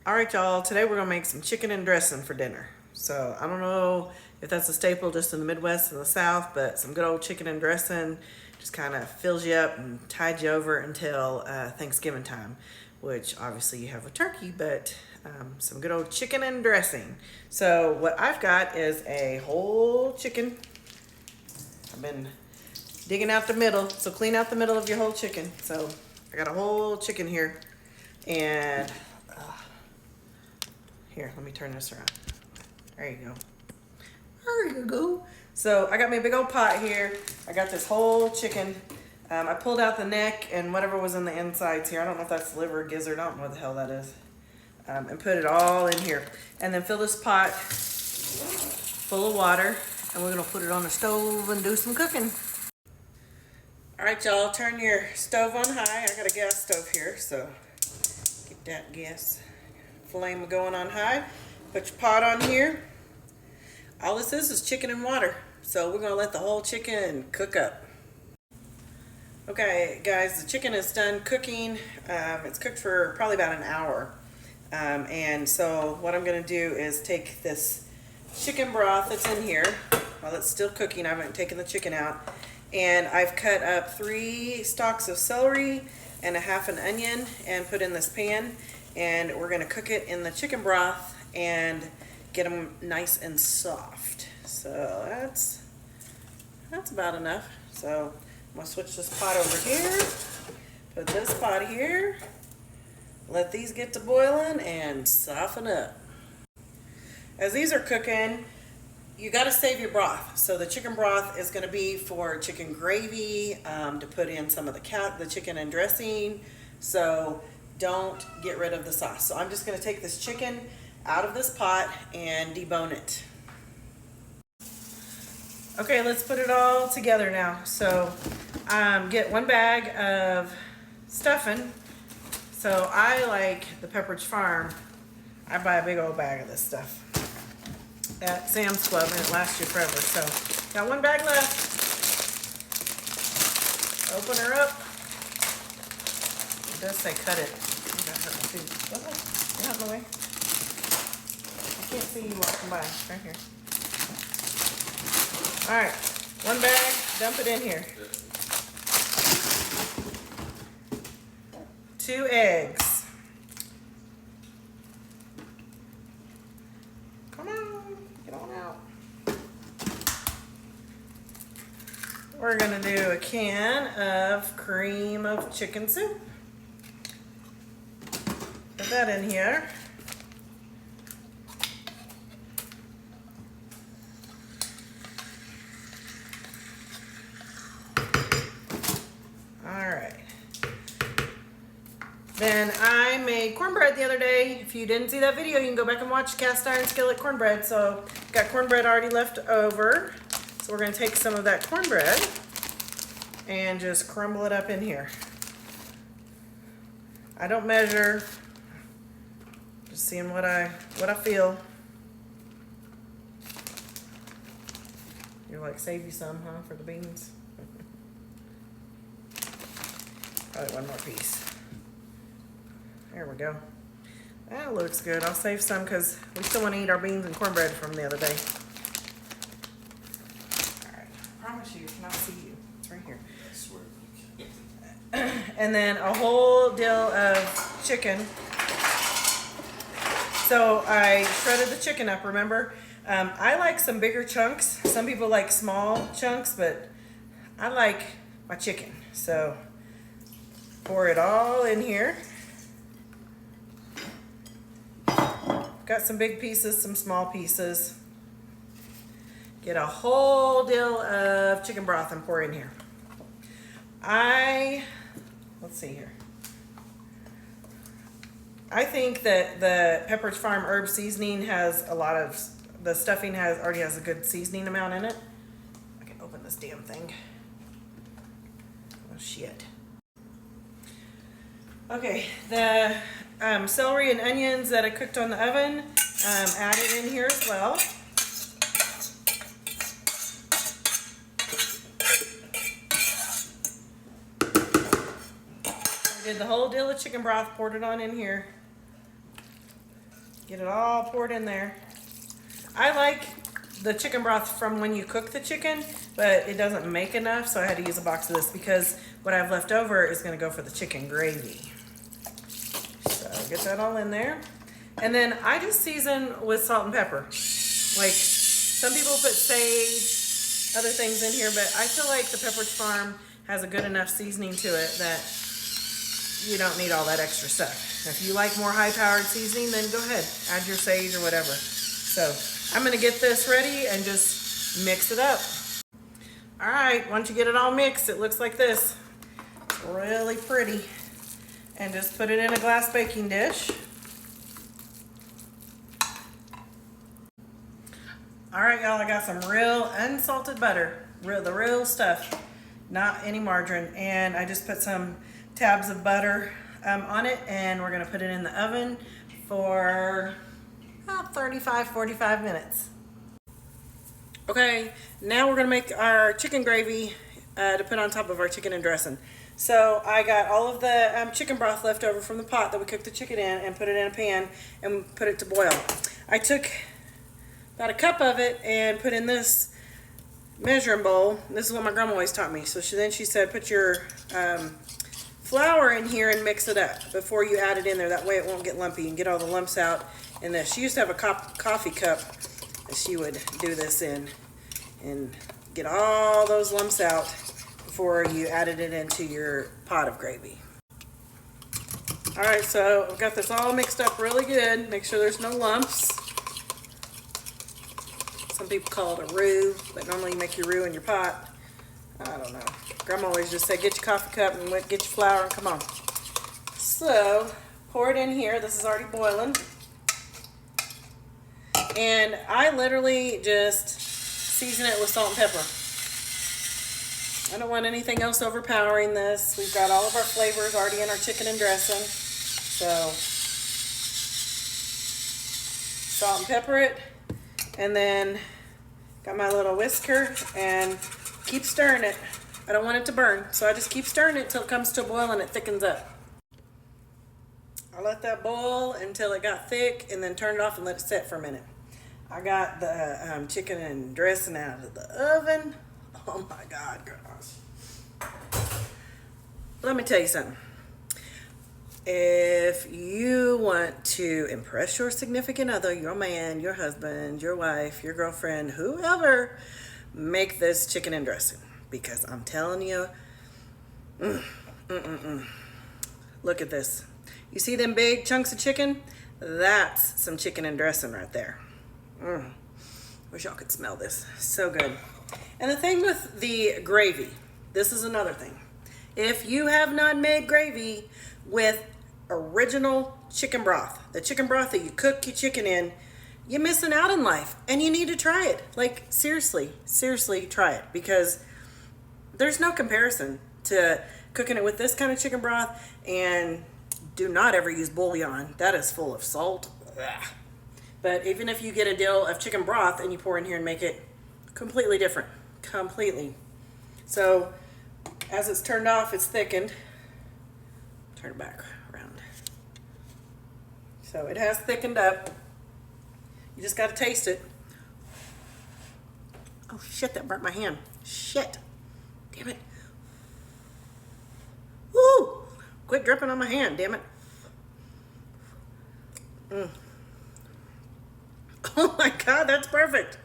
All right, y'all, today we're gonna make some chicken and dressing for dinner. So I don't know if that's a staple just in the Midwest and the South, but some good old chicken and dressing just kind of fills you up and tides you over until Thanksgiving time, which obviously you have a turkey, but some good old chicken and dressing. So what I've got is a whole chicken. I've been digging out the middle, so clean out the middle of your whole chicken. So I got a whole chicken here, and here, let me turn this around. There you go. There you go. So I got my big old pot here. I got this whole chicken. I pulled out the neck and whatever was in the insides here. I don't know if that's liver, gizzard, I don't know what the hell that is. And put it all in here. And then fill this pot full of water. And we're gonna put it on the stove and do some cooking. All right, y'all, turn your stove on high. I got a gas stove here, so get that gas flame going on high. Put your pot on here. All this is chicken and water. So we're gonna let the whole chicken cook up. Okay, guys, the chicken is done cooking. It's cooked for probably about an hour. And so what I'm gonna do is take this chicken broth that's in here while it's still cooking. I haven't taken the chicken out. And I've cut up 3 stalks of celery and a half an onion and put in this pan. And we're gonna cook it in the chicken broth and get them nice and soft. So that's about enough. So I'm gonna switch this pot over here, put this pot here, let these get to boiling and soften up. As these are cooking, you got to save your broth. So the chicken broth is going to be for chicken gravy, to put in some of the chicken and dressing. So don't get rid of the sauce. So I'm just going to take this chicken out of this pot and debone it. Okay, let's put it all together now. So get 1 bag of stuffing. So I like the Pepperidge Farm. I buy a big old bag of this stuff at Sam's Club, and it lasts you forever. So got 1 bag left. Open her up. It does say cut it. You got hurt my feet. Go ahead. Get out of the way. I can't see you walking by. Right here. All right, 1 bag. Dump it in here. 2 eggs. We're gonna do a can of cream of chicken soup. Put that in here. All right. Then I made cornbread the other day. If you didn't see that video, you can go back and watch cast iron skillet cornbread. So got cornbread already left over. So we're going to take some of that cornbread and just crumble it up in here. I don't measure, just seeing what I feel. You're like, save you some, huh, for the beans? Probably 1 more piece. There we go. That looks good. I'll save some because we still want to eat our beans and cornbread from the other day. I promise you, cannot see you. It's right here. I swear. And then a whole dill of chicken. So I shredded the chicken up, remember? I like some bigger chunks. Some people like small chunks, but I like my chicken. So pour it all in here. Got some big pieces, some small pieces. Get a whole dill of chicken broth and pour in here. Let's see here. I think that the Pepperidge Farm herb seasoning has a lot of, the stuffing already has a good seasoning amount in it. I can open this damn thing. Oh shit. Okay, the celery and onions that I cooked on the oven, added in here as well. Did the whole dill of chicken broth, poured it on in here. Get it all poured in there. I like the chicken broth from when you cook the chicken, but it doesn't make enough, so I had to use a box of this because what I have left over is going to go for the chicken gravy. So get that all in there. And then I just season with salt and pepper. Like, some people put sage, other things in here, but I feel like the Pepperidge Farm has a good enough seasoning to it that you don't need all that extra stuff. If you like more high-powered seasoning, then go ahead, add your sage or whatever. So I'm gonna get this ready and just mix it up. All right, once you get it all mixed, it looks like this. It's really pretty. And just put it in a glass baking dish. All right, y'all, I got some real unsalted butter, the real stuff, not any margarine. And I just put some tabs of butter on it, and we're gonna put it in the oven for about 35-45 minutes. Okay, now we're gonna make our chicken gravy to put on top of our chicken and dressing. So I got all of the chicken broth left over from the pot that we cooked the chicken in and put it in a pan and put it to boil. I took about a cup of it and put in this measuring bowl. This is what my grandma always taught me. So she said, put your flour in here and mix it up before you add it in there. That way it won't get lumpy and get all the lumps out in this. She used to have a coffee cup that she would do this in and get all those lumps out before you added it into your pot of gravy. All right, so I've got this all mixed up really good. Make sure there's no lumps. Some people call it a roux, but normally you make your roux in your pot. I don't know. Grandma always just say, get your coffee cup and get your flour and come on. So, pour it in here. This is already boiling. And I literally just season it with salt and pepper. I don't want anything else overpowering this. We've got all of our flavors already in our chicken and dressing. So, salt and pepper it. And then got my little whisker and keep stirring it. I don't want it to burn, so I just keep stirring it till it comes to a boil and it thickens up. I let that boil until it got thick and then turn it off and let it set for a minute. I got the chicken and dressing out of the oven. Oh my God, gosh. Let me tell you something. If you want to impress your significant other, your man, your husband, your wife, your girlfriend, whoever, make this chicken and dressing. Because I'm telling you, look at this. You see them big chunks of chicken? That's some chicken and dressing right there. Wish y'all could smell this. So good. And the thing with the gravy, this is another thing. If you have not made gravy with original chicken broth, the chicken broth that you cook your chicken in, you're missing out in life, and you need to try it. Like, seriously try it, because there's no comparison to cooking it with this kind of chicken broth. And do not ever use bouillon. That is full of salt. Ugh. But even if you get a deal of chicken broth and you pour in here and make it completely different, completely. So as it's turned off, it's thickened. Turn it back around. So it has thickened up. You just got to taste it. Oh shit, that burnt my hand. Shit. Damn it. Woo! Quit dripping on my hand, damn it. Oh my God, that's perfect.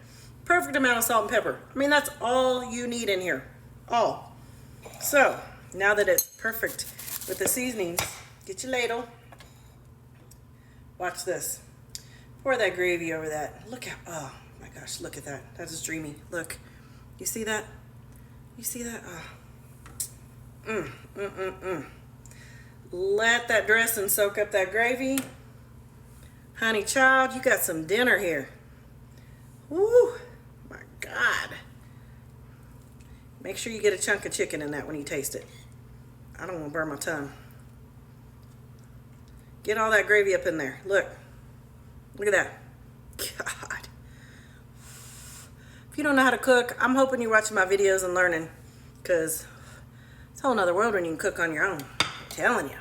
Perfect amount of salt and pepper. I mean, that's all you need in here. All. So, now that it's perfect with the seasonings, get your ladle. Watch this. Pour that gravy over that. Look at, oh my gosh, look at that. That is dreamy. Look. You see that? You see that? Oh. Let that dressing soak up that gravy. Honey child, you got some dinner here. Woo! My God. Make sure you get a chunk of chicken in that when you taste it. I don't want to burn my tongue. Get all that gravy up in there. Look. Look at that. God. If you don't know how to cook, I'm hoping you're watching my videos and learning, because it's a whole nother world when you can cook on your own. I'm telling you.